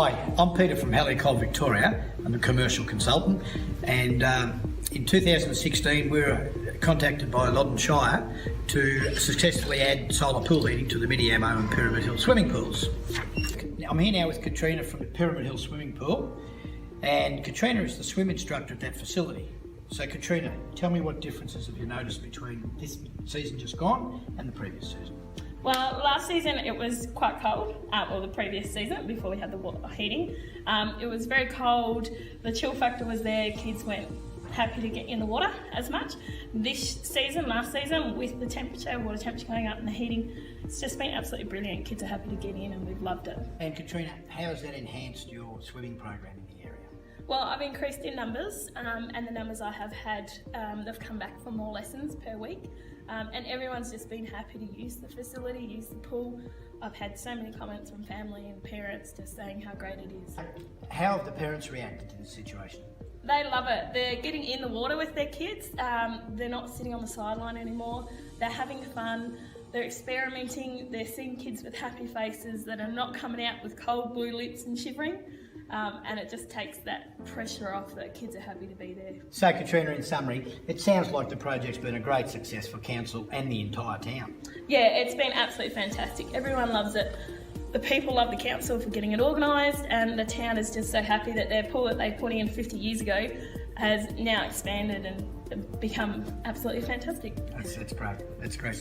Hi, I'm Peter from Heliocol, Victoria. I'm a commercial consultant, and in 2016 we were contacted by Loddon Shire to successfully add solar pool heating to the Midiamo and Pyramid Hill swimming pools. I'm here now with Katrina from the Pyramid Hill swimming pool, and Katrina is the swim instructor at that facility. So Katrina, tell me what differences have you noticed between this season just gone and the previous season? Well, last season it was quite cold, or the previous season before we had the water heating. It was very cold, the chill factor was there, kids weren't happy to get in the water as much. Last season, with the water temperature going up and the heating, it's just been absolutely brilliant. Kids are happy to get in and we've loved it. And Katrina, how has that enhanced your swimming program in the area? Well, I've increased in numbers, and the numbers I have had, they've come back for more lessons per week. And everyone's just been happy to use the facility, use the pool. I've had so many comments from family and parents just saying how great it is. How have the parents reacted to this situation? They love it. They're getting in the water with their kids. They're not sitting on the sideline anymore. They're having fun. They're experimenting. They're seeing kids with happy faces that are not coming out with cold blue lips and shivering. And it just takes that pressure off that kids are happy to be there. So Katrina, in summary, it sounds like the project's been a great success for council and the entire town. Yeah, it's been absolutely fantastic. Everyone loves it. The people love the council for getting it organised, and the town is just so happy that their pool that they put in 50 years ago has now expanded and become absolutely fantastic. That's great. That's great.